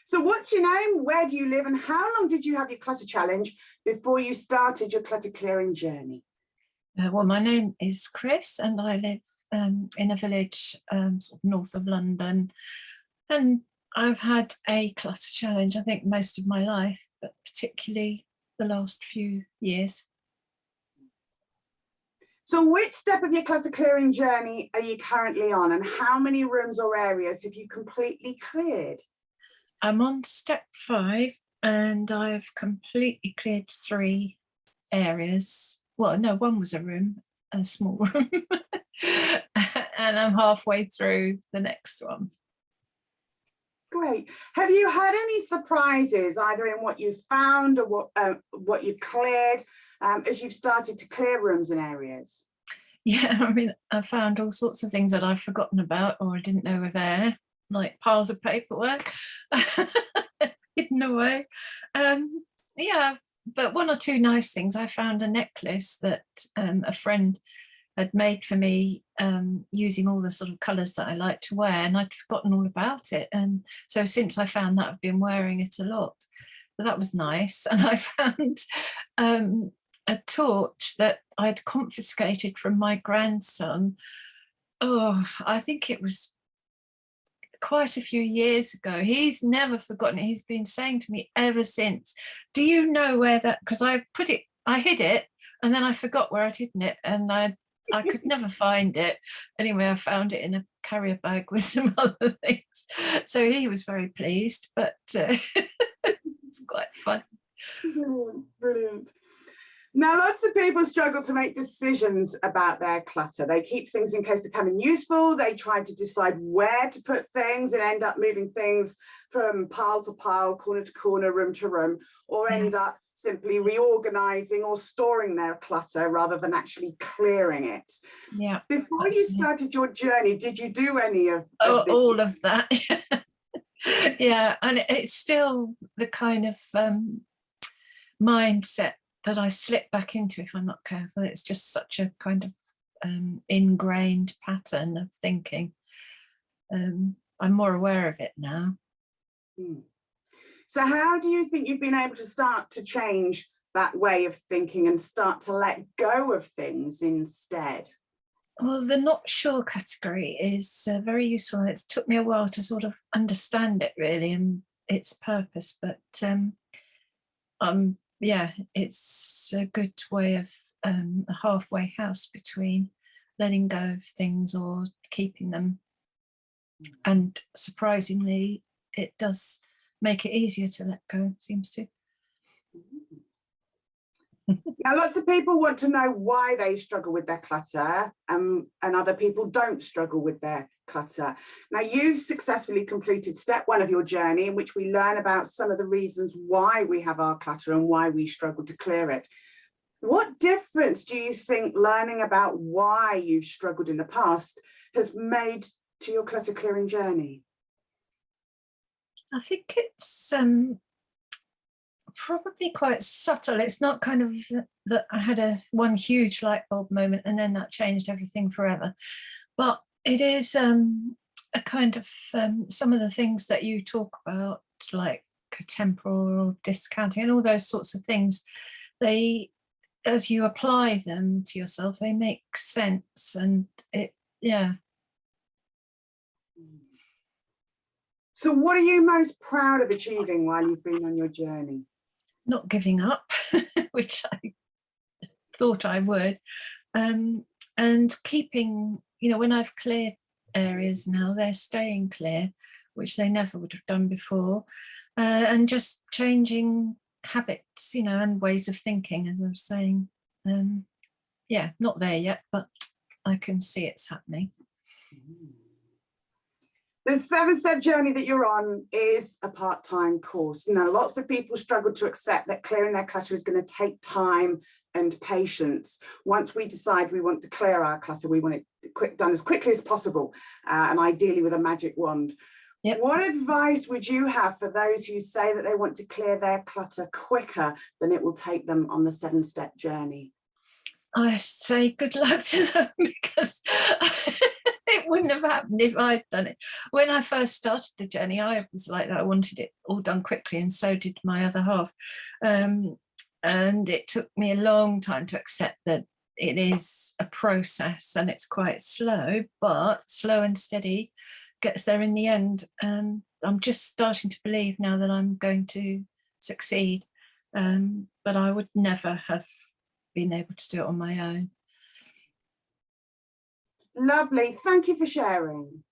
So what's your name? Where do you live? And how long did you have your clutter challenge before you started your clutter clearing journey? Well, my name is Chris and I live in a village sort of north of London, and I've had a clutter challenge, I think, most of my life, but particularly the last few years. So which step of your clutter clearing journey are you currently on, and how many rooms or areas have you completely cleared? I'm on step 5 and I've completely cleared 3 areas. Well, no, one was a room, a small room, and I'm halfway through the next one. Great. Have you had any surprises either in what you found or what you cleared as you've started to clear rooms and areas? Yeah, I mean, I found all sorts of things that I've forgotten about or I didn't know were there, like piles of paperwork hidden away. Yeah, but 1 or 2 nice things. I found a necklace that a friend had made for me using all the sort of colours that I like to wear, and I'd forgotten all about it. And so since I found that, I've been wearing it a lot. So that was nice. And I found a torch that I'd confiscated from my grandson. Oh, I think it was quite a few years ago. He's never forgotten it. He's been saying to me ever since, do you know where that, because I hid it and then I forgot where I'd hidden it, and I could never find it. Anyway, I found it in a carrier bag with some other things. So he was very pleased, but it's quite fun. Brilliant, brilliant. Now, lots of people struggle to make decisions about their clutter. They keep things in case they're becoming useful. They try to decide where to put things and end up moving things from pile to pile, corner to corner, room to room, or end up simply reorganizing or storing their clutter rather than actually clearing it. Yeah. Before you started your journey, did you do any of all of that? Yeah, and it's still the kind of mindset that I slip back into if I'm not careful. It's just such a kind of ingrained pattern of thinking. I'm more aware of it now. So how do you think you've been able to start to change that way of thinking and start to let go of things instead? Well, the not sure category is very useful. It's took me a while to sort of understand it really and its purpose, but yeah, it's a good way of a halfway house between letting go of things or keeping them. And surprisingly, it does make it easier to let go, seems to. Now, lots of people want to know why they struggle with their clutter, and other people don't struggle with their clutter. Now, you've successfully completed step 1 of your journey, in which we learn about some of the reasons why we have our clutter and why we struggle to clear it. What difference do you think learning about why you've struggled in the past has made to your clutter clearing journey? I think it's probably quite subtle. It's not kind of that I had one huge light bulb moment and then that changed everything forever. But it is a kind of some of the things that you talk about, like temporal discounting and all those sorts of things, they, as you apply them to yourself, they make sense. And it, yeah. So what are you most proud of achieving while you've been on your journey? Not giving up, which I thought I would, and keeping, you know, when I've cleared areas now, they're staying clear, which they never would have done before, and just changing habits, you know, and ways of thinking, as I was saying. Yeah, not there yet, but I can see it's happening. The 7-step journey that you're on is a part-time course. Now, lots of people struggle to accept that clearing their clutter is going to take time and patience. Once we decide we want to clear our clutter, we want it done as quickly as possible, and ideally with a magic wand. Yep. What advice would you have for those who say that they want to clear their clutter quicker than it will take them on the 7-step journey? I say good luck to them, because it wouldn't have happened if I'd done it. When I first started the journey, I was like that. I wanted it all done quickly, and so did my other half. And it took me a long time to accept that it is a process and it's quite slow, but slow and steady gets there in the end. I'm just starting to believe now that I'm going to succeed, but I would never have been able to do it on my own. Lovely. Thank you for sharing.